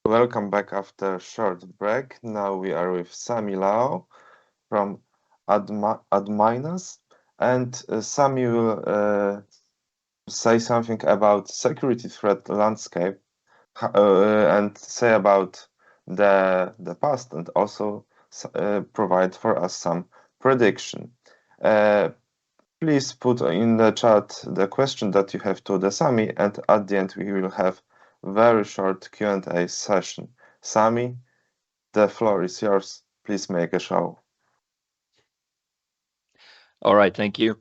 welcome back after a short break. Now we are with Sami Laiho from Adminas, and Sami will say something about security threat landscape and say about the past, and also provide for us some prediction. Please put in the chat the question that you have to the Sami, and at the end we will have very short Q&A session. Sami, the floor is yours. Please make a show. All right, thank you.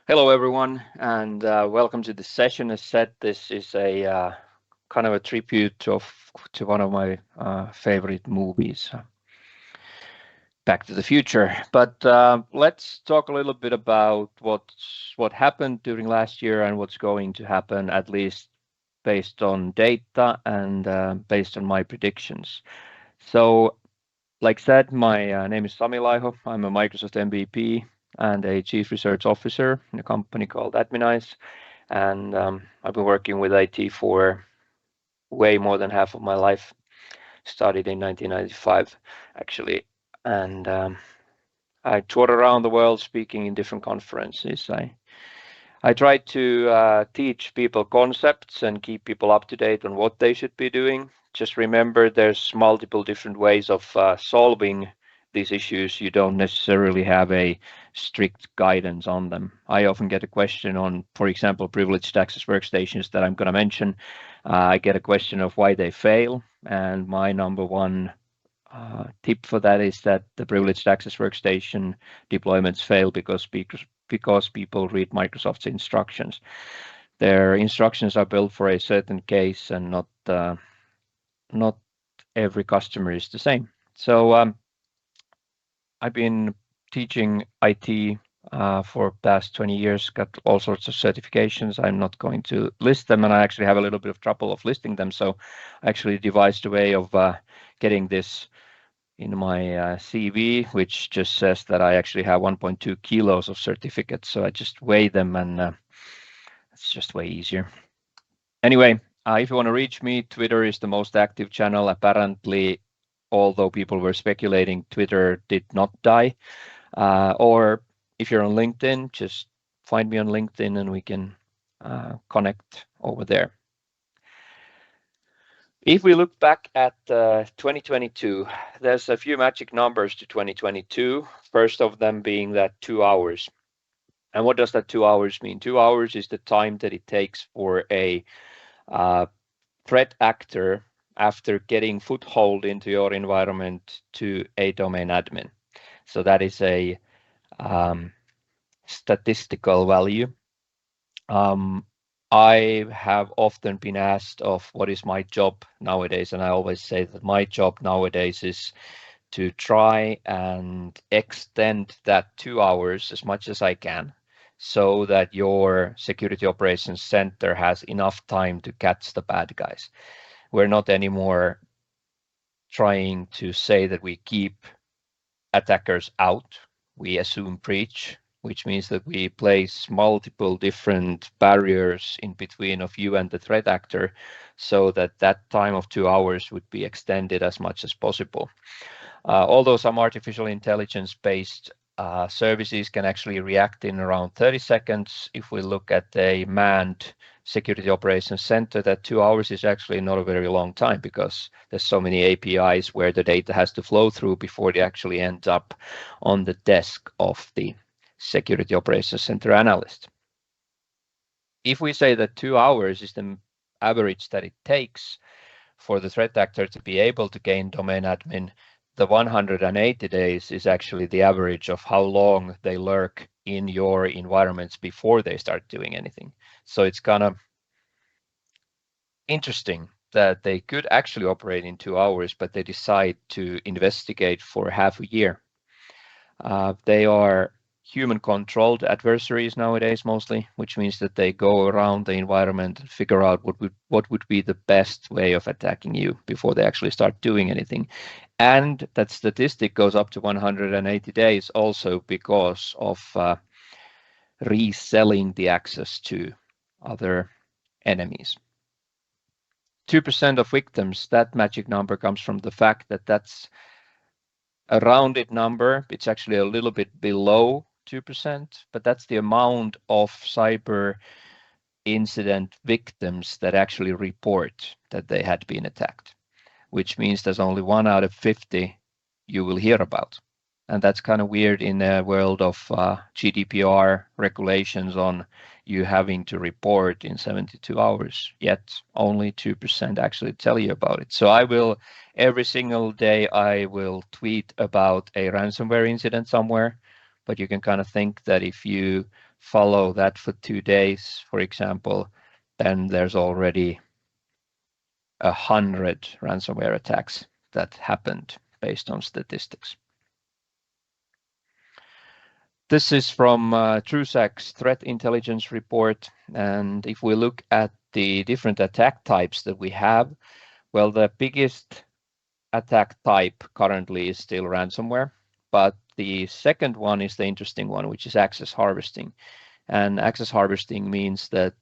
Hello, everyone, and welcome to the session. As said, this is a kind of a tribute to one of my favorite movies, Back to the Future. But let's talk a little bit about what happened during last year and what's going to happen, at least based on data and based on my predictions. So, like said, my name is Sami Laiho. I'm a Microsoft MVP and a Chief Research Officer in a company called Adminize. And I've been working with IT for way more than half of my life. Started in 1995, actually. And I toured around the world speaking in different conferences. I try to teach people concepts and keep people up to date on what they should be doing. Just remember there's multiple different ways of solving these issues. You don't necessarily have a strict guidance on them. I often get a question on, for example, privileged access workstations that I'm going to mention. I get a question of why they fail, and my number one tip for that is that the privileged access workstation deployments fail because people read Microsoft's instructions. Their instructions are built for a certain case, and not every customer is the same. So I've been teaching IT for past 20 years, got all sorts of certifications. I'm not going to list them, and I actually have a little bit of trouble of listing them. So I actually devised a way of getting this in my CV, which just says that I actually have 1.2 kilos of certificates. So I just weigh them, and it's just way easier. Anyway, if you want to reach me, Twitter is the most active channel. Apparently, although people were speculating, Twitter did not die. Or if you're on LinkedIn, just find me on LinkedIn and we can connect over there. If we look back at 2022, there's a few magic numbers to 2022. First of them being that 2 hours. And what does that 2 hours mean? 2 hours is the time that it takes for a threat actor, after getting foothold into your environment, to a domain admin. So that is a statistical value. I have often been asked of what is my job nowadays, and I always say that my job nowadays is to try and extend that 2 hours as much as I can, so that your security operations center has enough time to catch the bad guys. We're not anymore trying to say that we keep attackers out. We assume breach, which means that we place multiple different barriers in between of you and the threat actor, so that that time of 2 hours would be extended as much as possible. Although some artificial intelligence-based services can actually react in around 30 seconds, if we look at a manned security operations center, that 2 hours is actually not a very long time, because there's so many APIs where the data has to flow through before it actually ends up on the desk of the security operations center analyst. If we say that 2 hours is the average that it takes for the threat actor to be able to gain domain admin, the 180 days is actually the average of how long they lurk in your environments before they start doing anything. So it's kind of interesting that they could actually operate in 2 hours, but they decide to investigate for half a year. They are human-controlled adversaries nowadays mostly, which means that they go around the environment and figure out what would be the best way of attacking you before they actually start doing anything. And that statistic goes up to 180 days also because of reselling the access to other enemies. 2% of victims, that magic number comes from the fact that that's a rounded number. It's actually a little bit below 2%, but that's the amount of cyber incident victims that actually report that they had been attacked, which means there's only 1 out of 50 you will hear about. And that's kind of weird in a world of GDPR regulations on you having to report in 72 hours, yet only 2% actually tell you about it. So I will, every single day, I will tweet about a ransomware incident somewhere, but you can kind of think that if you follow that for 2 days, for example, then there's already 100 ransomware attacks that happened based on statistics. This is from Truesec's threat intelligence report. And if we look at the different attack types that we have, well, the biggest attack type currently is still ransomware. But the second one is the interesting one, which is access harvesting. And access harvesting means that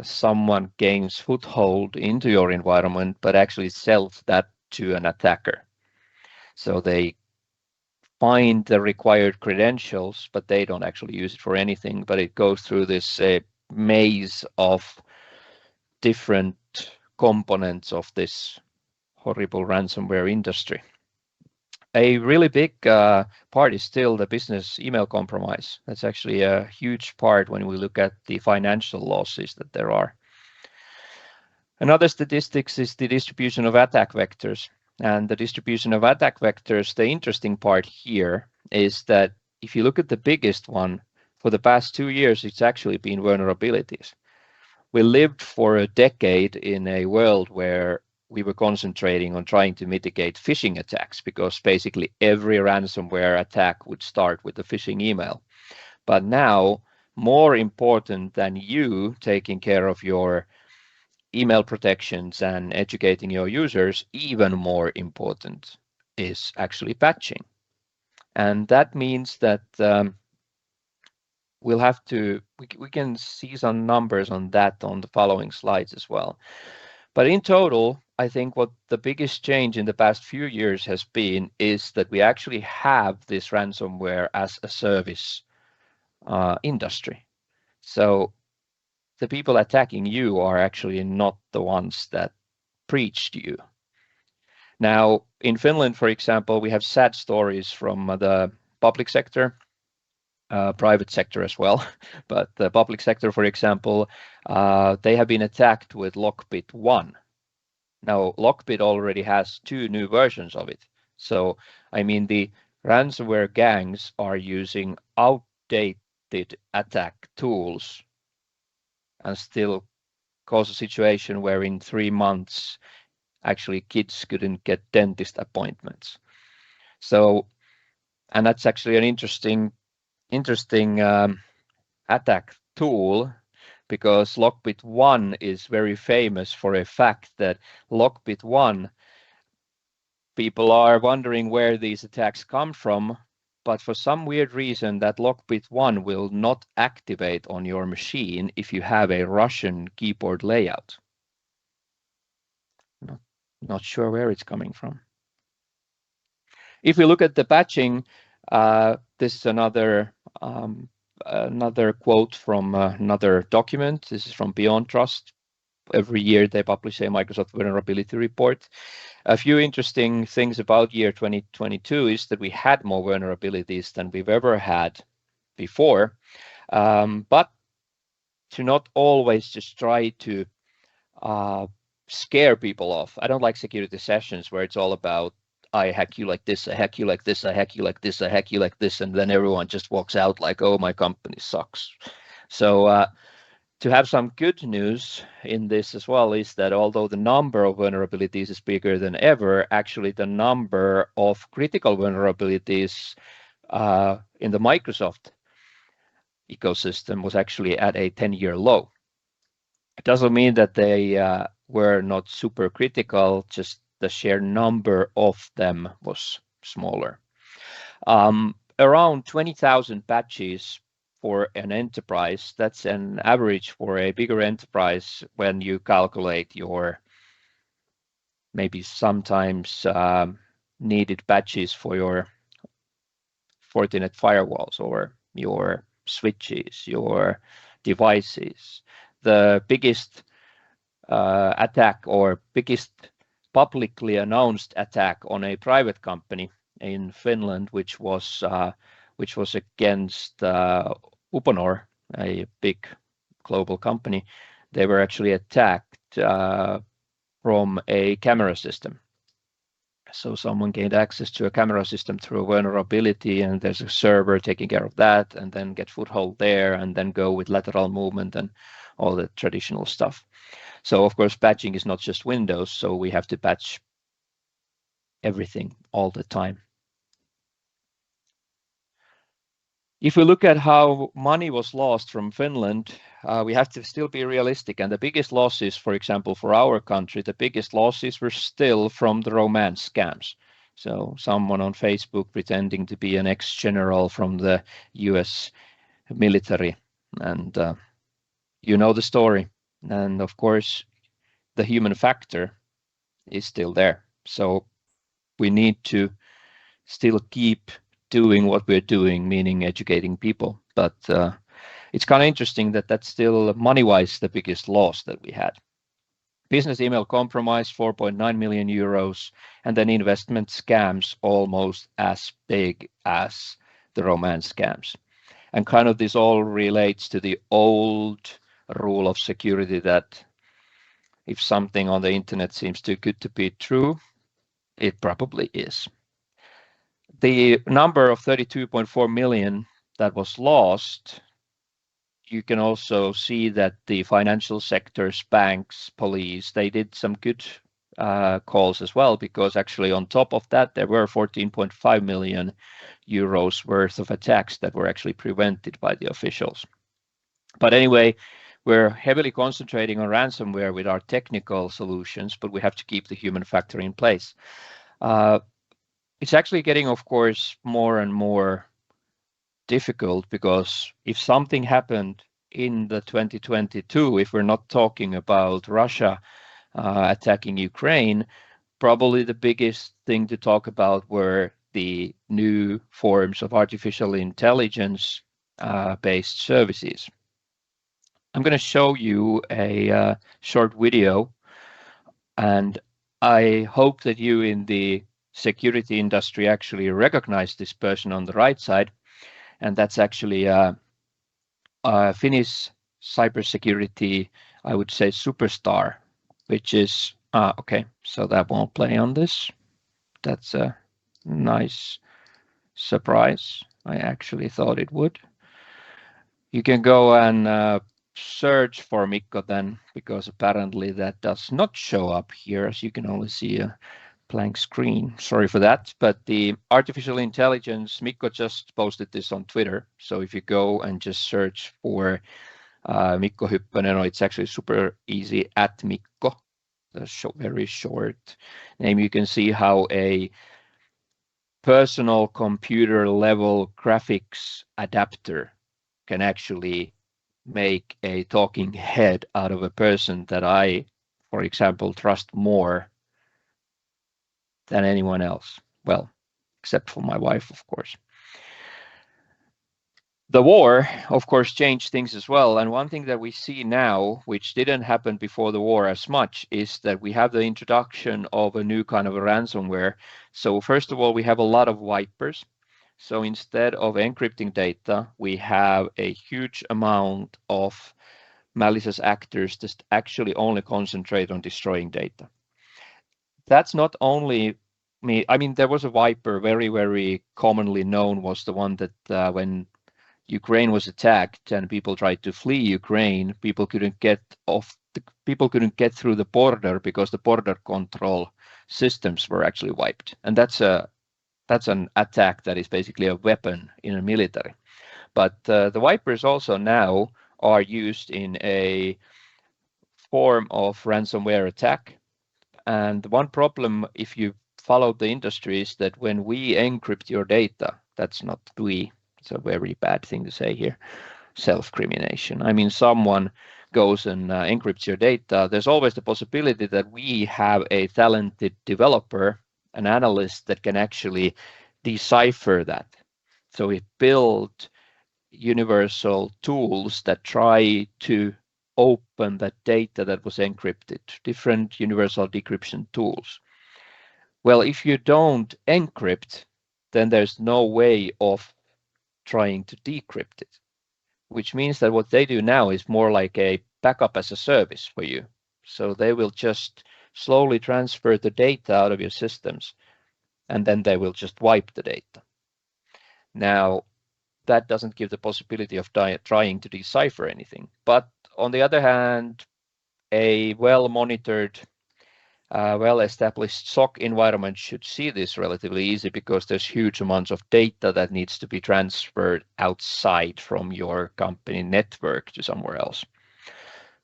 someone gains foothold into your environment, but actually sells that to an attacker. So they find the required credentials, but they don't actually use it for anything, but it goes through this maze of different components of this horrible ransomware industry. A really big part is still the business email compromise. That's actually a huge part when we look at the financial losses that there are. Another statistics is the distribution of attack vectors. And the distribution of attack vectors, the interesting part here is that if you look at the biggest one, for the past 2 years, it's actually been vulnerabilities. We lived for a decade in a world where we were concentrating on trying to mitigate phishing attacks, because basically every ransomware attack would start with a phishing email. But now, more important than you taking care of your email protections and educating your users, even more important is actually patching. And that means that we'll have to, we can see some numbers on that on the following slides as well. But in total, I think what the biggest change in the past few years has been is that we actually have this ransomware as a service industry. So the people attacking you are actually not the ones that breached you. Now, in Finland, for example, we have sad stories from the public sector, private sector as well. But the public sector, for example, they have been attacked with Lockbit 1. Now, Lockbit already has 2 new versions of it. So, I mean, the ransomware gangs are using outdated attack tools and still cause a situation where in 3 months, actually kids couldn't get dentist appointments. So, and that's actually an interesting attack tool, because Lockbit 1 is very famous for a fact that Lockbit 1, people are wondering where these attacks come from, but for some weird reason that Lockbit 1 will not activate on your machine if you have a Russian keyboard layout. Not sure where it's coming from. If we look at the patching, this is another quote from another document. This is from Beyond Trust. Every year they publish a Microsoft vulnerability report. A few interesting things about year 2022 is that we had more vulnerabilities than we've ever had before. But to not always just try to scare people off. I don't like security sessions where it's all about, I hack you like this, I hack you like this, I hack you like this, I hack you like this, and then everyone just walks out like, oh, my company sucks. So to have some good news in this as well is that although the number of vulnerabilities is bigger than ever, actually the number of critical vulnerabilities in the Microsoft ecosystem was actually at a 10-year low. It doesn't mean that they were not super critical, just the sheer number of them was smaller. Around 20,000 patches for an enterprise, that's an average for a bigger enterprise when you calculate your maybe sometimes needed patches for your Fortinet firewalls or your switches, your devices. The biggest attack or biggest publicly announced attack on a private company in Finland, which was against Uponor, a big global company. They were actually attacked from a camera system. So someone gained access to a camera system through a vulnerability, and there's a server taking care of that, and then get foothold there, and then go with lateral movement and all the traditional stuff. So of course, patching is not just Windows, so we have to patch everything all the time. If we look at how money was lost from Finland, we have to still be realistic. And the biggest losses, for example, for our country, the biggest losses were still from the romance scams. So someone on Facebook pretending to be an ex-general from the US military. And you know the story. And of course, the human factor is still there. So we need to still keep doing what we're doing, meaning educating people. But it's kind of interesting that that's still money-wise the biggest loss that we had. Business email compromise, 4.9 million euros, and then investment scams almost as big as the romance scams. And kind of this all relates to the old rule of security that if something on the internet seems too good to be true, it probably is. The number of 32.4 million that was lost, you can also see that the financial sectors, banks, police, they did some good calls as well, because actually on top of that, there were 14.5 million euros worth of attacks that were actually prevented by the officials. But anyway, we're heavily concentrating on ransomware with our technical solutions, but we have to keep the human factor in place. It's actually getting, of course, more and more difficult, because if something happened in the 2022, if we're not talking about Russia attacking Ukraine, probably the biggest thing to talk about were the new forms of artificial intelligence based services. I'm going to show you a short video, and I hope that you in the security industry actually recognize this person on the right side, and that's actually a Finnish cybersecurity, I would say, superstar, which is okay. So that won't play on this. That's a nice surprise. I actually thought it would. You can go and search for Mikko then, because apparently that does not show up here, as you can only see a blank screen. Sorry for that. But the artificial intelligence, Mikko just posted this on Twitter. So if you go and just search for Mikko Hyppönen, it's actually super easy, at Mikko, the very short name. You can see how a personal computer level graphics adapter can actually make a talking head out of a person that I, for example, trust more than anyone else. Well, except for my wife, of course. The war, of course, changed things as well. And one thing that we see now, which didn't happen before the war as much, is that we have the introduction of a new kind of a ransomware. So first of all, we have a lot of wipers. So instead of encrypting data, we have a huge amount of malicious actors that actually only concentrate on destroying data. That's not only me. I mean, there was a wiper, very, very commonly known, was the one that when Ukraine was attacked and people tried to flee Ukraine, people couldn't get through the border because the border control systems were actually wiped. And that's an attack that is basically a weapon in a military. But the wipers also now are used in a form of ransomware attack. And one problem, if you follow the industry, is that when we encrypt your data, that's not we, it's a very bad thing to say here, self-crimination. I mean, someone goes and encrypts your data, there's always the possibility that we have a talented developer, an analyst that can actually decipher that. So we built universal tools that try to open that data that was encrypted, different universal decryption tools. Well, if you don't encrypt, then there's no way of trying to decrypt it, which means that what they do now is more like a backup as a service for you. So they will just slowly transfer the data out of your systems, and then they will just wipe the data. Now, that doesn't give the possibility of trying to decipher anything. But on the other hand, a well-monitored, well-established SOC environment should see this relatively easy because there's huge amounts of data that needs to be transferred outside from your company network to somewhere else.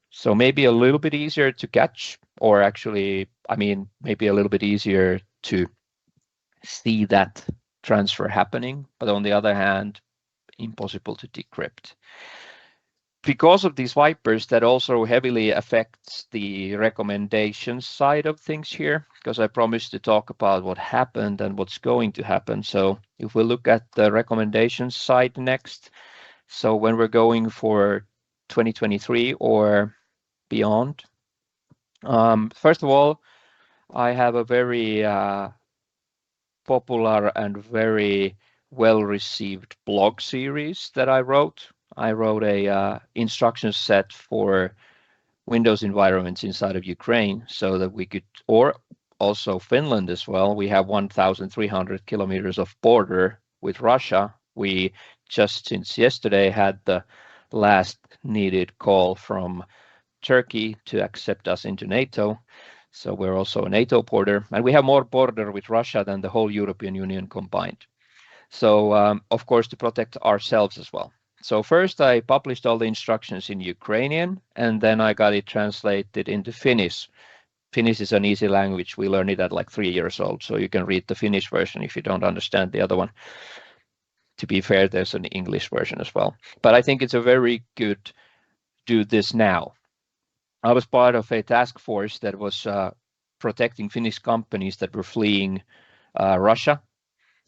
So maybe a little bit easier to catch, or actually, I mean, maybe a little bit easier to see that transfer happening. But on the other hand, impossible to decrypt. Because of these wipers, that also heavily affects the recommendations side of things here, because I promised to talk about what happened and what's going to happen. So if we look at the recommendations side next, so when we're going for 2023 or beyond, first of all, I have a very popular and very well-received blog series that I wrote. I wrote a instruction set for Windows environments inside of Ukraine so that we could, or also Finland as well. We have 1,300 kilometers of border with Russia. We just since yesterday had the last needed call from Turkey to accept us into NATO. So we're also a NATO border, and we have more border with Russia than the whole European Union combined. So, of course, to protect ourselves as well. So first I published all the instructions in Ukrainian, and then I got it translated into Finnish. Finnish is an easy language. We learned it at like 3 years old, so you can read the Finnish version if you don't understand the other one. To be fair, there's an English version as well. But I think it's a very good do this now. I was part of a task force that was protecting Finnish companies that were fleeing Russia,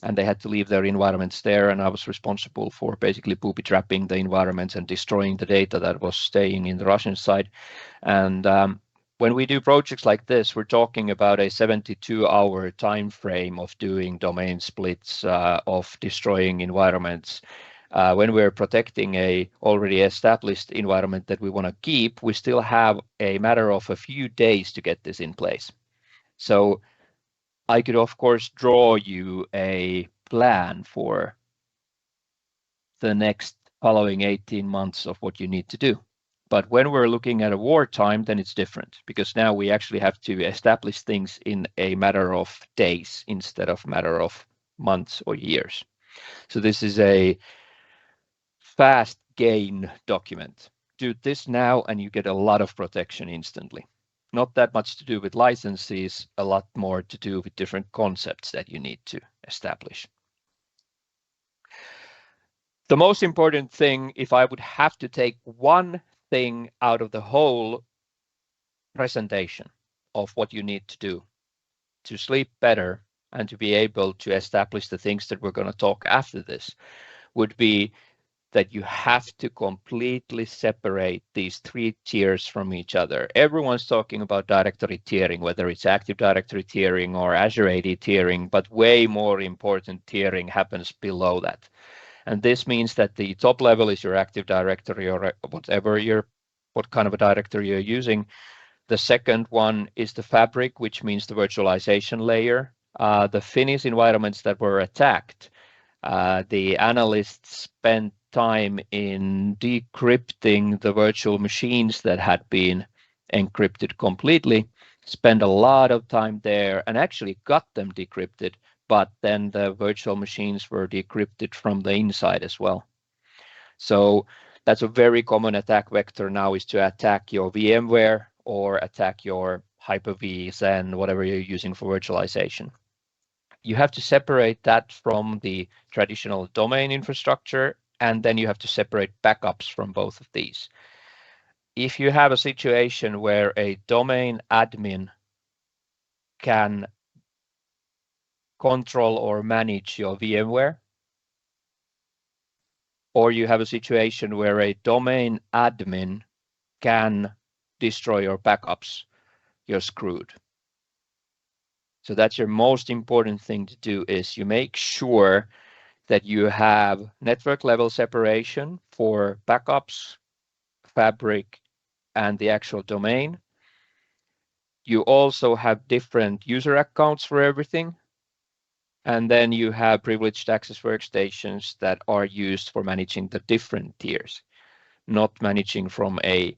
and they had to leave their environments there. And I was responsible for basically booby trapping the environments and destroying the data that was staying in the Russian side. And when we do projects like this, we're talking about a 72-hour time frame of doing domain splits, of destroying environments. When we're protecting a already established environment that we want to keep, we still have a matter of a few days to get this in place. So I could, of course, draw you a plan for the next following 18 months of what you need to do. But when we're looking at a wartime, then it's different, because now we actually have to establish things in a matter of days instead of matter of months or years. So this is a fast gain document. Do this now and you get a lot of protection instantly. Not that much to do with licenses, a lot more to do with different concepts that you need to establish. The most important thing, if I would have to take one thing out of the whole presentation of what you need to do to sleep better and to be able to establish the things that we're going to talk after this, would be that you have to completely separate these 3 tiers from each other. Everyone's talking about directory tiering, whether it's Active Directory tiering or Azure AD tiering, but way more important tiering happens below that. And this means that the top level is your Active Directory or whatever what kind of a directory you're using. The second one is the fabric, which means the virtualization layer. The Finnish environments that were attacked, the analysts spent time in decrypting the virtual machines that had been encrypted completely, spent a lot of time there and actually got them decrypted, but then the virtual machines were decrypted from the inside as well. So that's a very common attack vector now, is to attack your VMware or attack your Hyper-V, Xen, whatever you're using for virtualization. You have to separate that from the traditional domain infrastructure, and then you have to separate backups from both of these. if you have a situation where a domain admin can control or manage your VMware, or you have a situation where a domain admin can destroy your backups, you're screwed. So that's your most important thing to do, is you make sure that you have network level separation for backups, fabric, and the actual domain. You also have different user accounts for everything. And then you have privileged access workstations that are used for managing the different tiers, not managing from a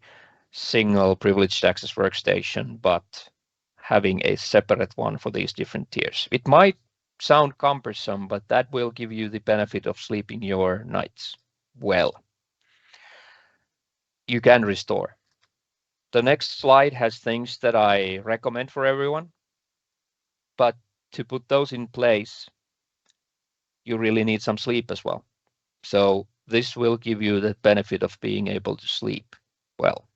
single privileged access workstation, but having a separate one for these different tiers. It might sound cumbersome, but that will give you the benefit of sleeping your nights well. You can restore. The next slide has things that I recommend for everyone, but to put those in place, you really need some sleep as well. So this will give you the benefit of being able to sleep well.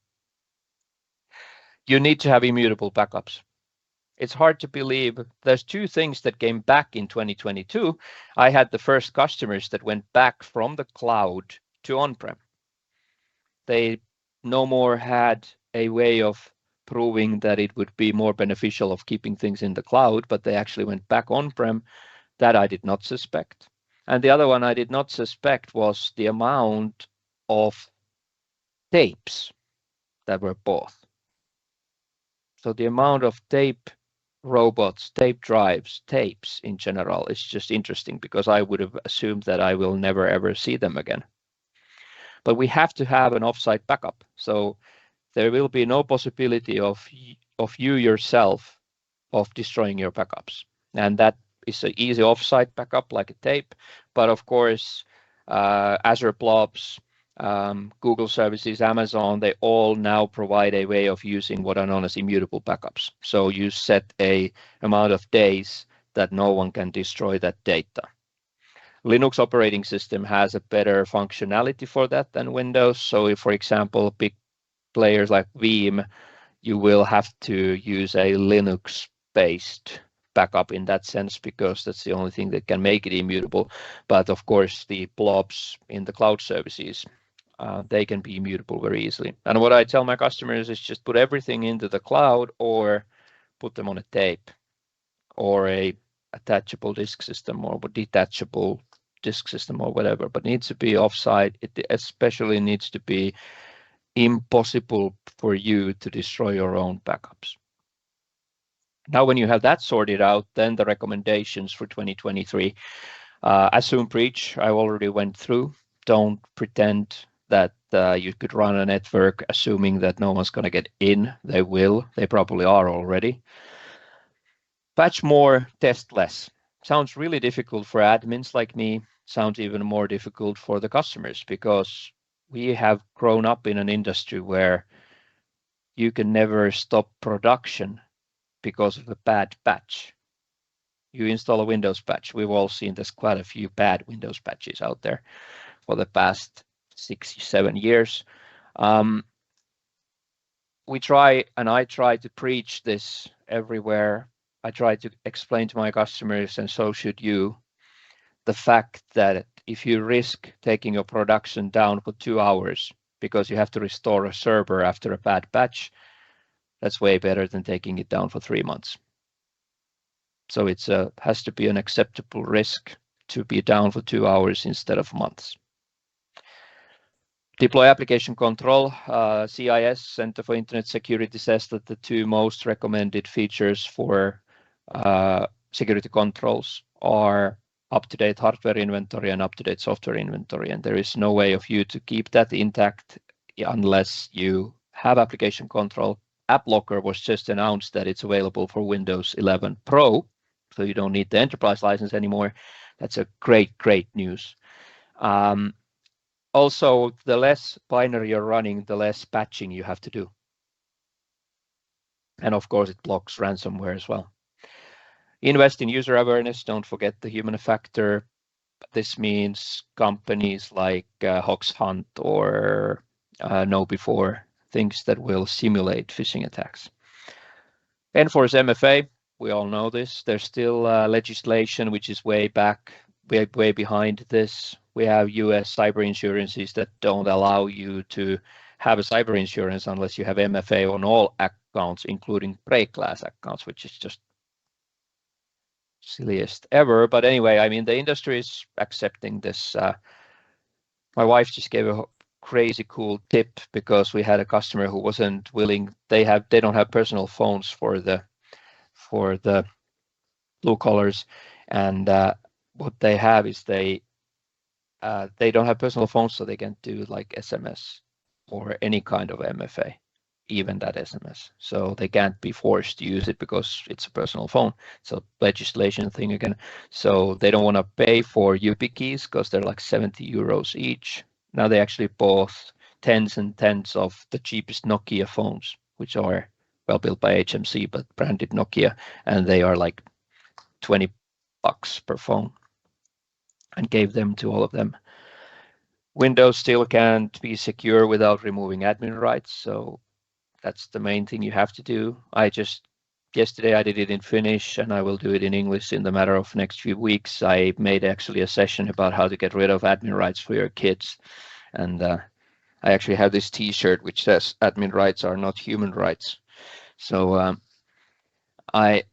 You need to have immutable backups. It's hard to believe. There's two things that came back in 2022. I had the first customers that went back from the cloud to on-prem. They no more had a way of proving that it would be more beneficial of keeping things in the cloud, but they actually went back on-prem. That I did not suspect. And the other one I did not suspect was the amount of tapes that were bought. So the amount of tape robots, tape drives, tapes in general is just interesting, because I would have assumed that I will never ever see them again. But we have to have an offsite backup. So there will be no possibility of you yourself of destroying your backups. And that is an easy offsite backup like a tape. But of course, Azure blobs, Google services, Amazon, they all now provide a way of using what are known as immutable backups. So you set a amount of days that no one can destroy that data. Linux operating system has a better functionality for that than Windows. So if, for example, big players like Veeam, you will have to use a Linux-based backup in that sense, because that's the only thing that can make it immutable. But of course, the blobs in the cloud services, they can be immutable very easily. And what I tell my customers is just put everything into the cloud, or put them on a tape, or a attachable disk system, or detachable disk system, or whatever. But it needs to be offsite. It especially needs to be impossible for you to destroy your own backups. Now, when you have that sorted out, then the recommendations for 2023, assume breach, I already went through. Don't pretend that you could run a network assuming that no one's going to get in. They will. They probably are already. Patch more, test less. Sounds really difficult for admins like me. Sounds even more difficult for the customers, because we have grown up in an industry where you can never stop production because of a bad patch. You install a Windows patch. We've all seen there's quite a few bad Windows patches out there for the past 6-7 years. We try, and I try to preach this everywhere. I try to explain to my customers, and so should you, the fact that if you risk taking your production down for 2 hours because you have to restore a server after a bad patch, that's way better than taking it down for 3 months. So it has to be an acceptable risk to be down for 2 hours instead of months. Deploy application control. CIS, Center for Internet Security, says that the two most recommended features for security controls are up-to-date hardware inventory and up-to-date software inventory. And there is no way of you to keep that intact unless you have application control. AppLocker was just announced that it's available for Windows 11 Pro, so you don't need the enterprise license anymore. That's a great news. Also, the less binary you're running, the less patching you have to do. And of course, it blocks ransomware as well. Invest in user awareness. Don't forget the human factor. This means companies like Hox Hunt or KnowBe4, things that will simulate phishing attacks. Enforce MFA, we all know this. There's still legislation which is way behind this. We have US cyber insurances that don't allow you to have a cyber insurance unless you have MFA on all accounts, including break glass accounts, which is just silliest ever. But anyway, I mean, the industry is accepting this. My wife just gave a crazy cool tip because we had a customer who wasn't willing. They don't have personal phones for the blue collars, and what they have is they don't have personal phones, so they can't do like SMS or any kind of MFA, even that SMS. So they can't be forced to use it because it's a personal phone. So legislation thing again. So they don't want to pay for YubiKeys because they're like 70 euros each. Now they actually bought tens and tens of the cheapest Nokia phones, which are well built by HMC, but branded Nokia, and they are like 20 bucks per phone, and gave them to all of them. Windows still can't be secure without removing admin rights, so that's the main thing you have to do. Yesterday I did it in Finnish, and I will do it in English in the matter of next few weeks. I made actually a session about how to get rid of admin rights for your kids, and I actually have this T-shirt which says "Admin rights are not human rights." So my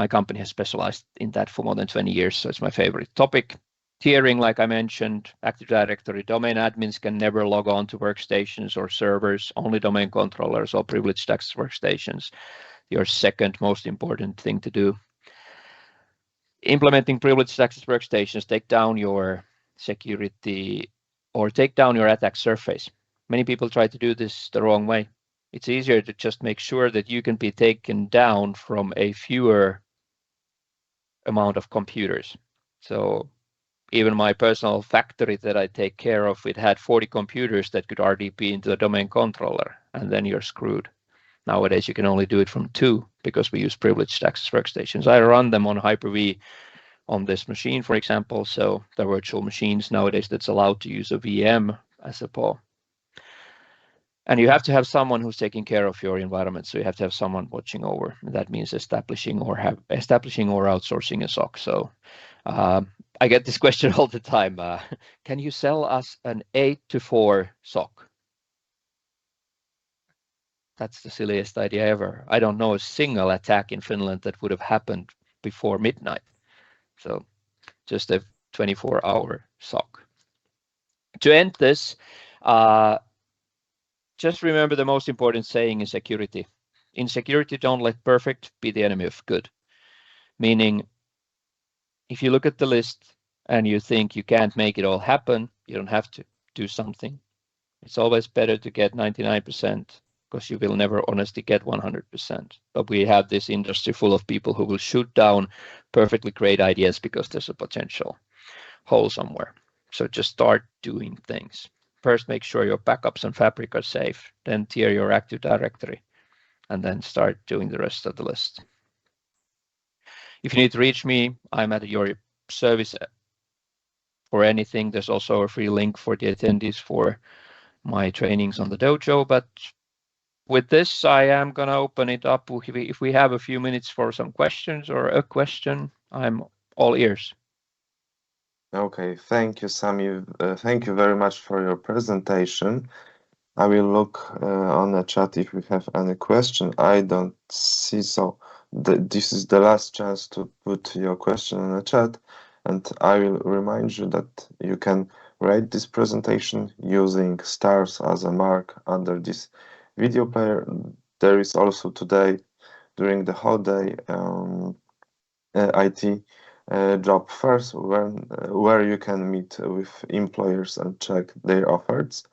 company has specialized in that for more than 20 years, so it's my favorite topic. Tiering, like I mentioned, Active Directory domain admins can never log on to workstations or servers, only domain controllers or privileged access workstations. Your second most important thing to do. Implementing privileged access workstations, take down your security or take down your attack surface. Many people try to do this the wrong way. It's easier to just make sure that you can be taken down from a fewer amount of computers. So even my personal factory that I take care of, it had 40 computers that could RDP into the domain controller, and then you're screwed. Nowadays, you can only do it from 2 because we use privileged access workstations. I run them on Hyper-V on this machine, for example. So the virtual machines nowadays that's allowed to use a VM as a POW. And you have to have someone who's taking care of your environment. So you have to have someone watching over. That means establishing or outsourcing a SOC. So I get this question all the time. Can you sell us an 8 to 4 SOC? That's the silliest idea ever. I don't know a single attack in Finland that would have happened before midnight. So just a 24-hour SOC. To end this, just remember the most important saying in security. In security, don't let perfect be the enemy of good. Meaning, if you look at the list and you think you can't make it all happen, you don't have to do something. It's always better to get 99% because you will never honestly get 100%. But we have this industry full of people who will shoot down perfectly great ideas because there's a potential hole somewhere. So just start doing things. First, make sure your backups and fabric are safe, then tier your Active Directory, and then start doing the rest of the list. If you need to reach me, I'm at your service for anything. There's also a free link for the attendees for my trainings on the dojo. But with this, I am going to open it up. If we have a few minutes for some questions or a question, I'm all ears. Okay, thank you, Sami. Thank you very much for your presentation. I will look on the chat if we have any question. I don't see, so this is the last chance to put your question in the chat, and I will remind you that you can rate this presentation using stars as a mark under this video player. There is also today, during the whole day, IT job fairs where you can meet with employers and check their offers.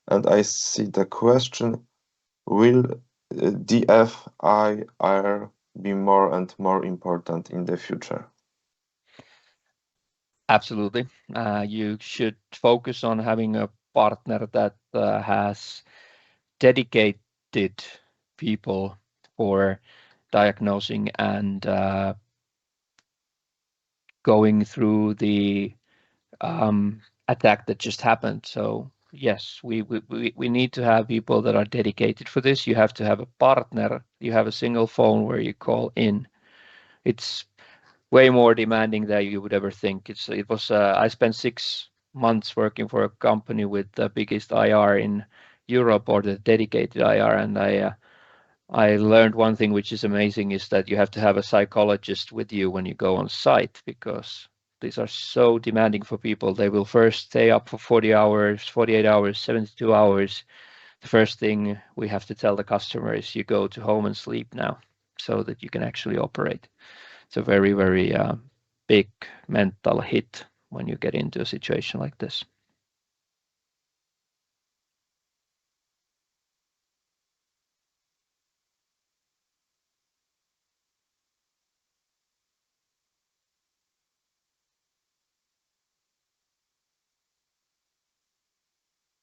And I see the question, will DFIR be more and more important in the future? Absolutely. You should focus on having a partner that has dedicated people for diagnosing and going through the attack that just happened. So yes, we need to have people that are dedicated for this. You have to have a partner. You have a single phone where you call in. It's way more demanding than you would ever think. I spent 6 months working for a company with the biggest IR in Europe, or the dedicated IR, and I learned one thing which is amazing, is that you have to have a psychologist with you when you go on site, because these are so demanding for people. They will first stay up for 40 hours, 48 hours, 72 hours. The first thing we have to tell the customer is you go to home and sleep now, so that you can actually operate. It's a very, very big mental hit when you get into a situation like this.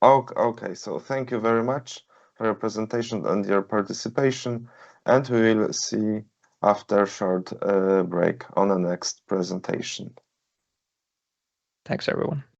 Okay, so thank you very much for your presentation and your participation, and we will see after a short break on the next presentation. Thanks, everyone.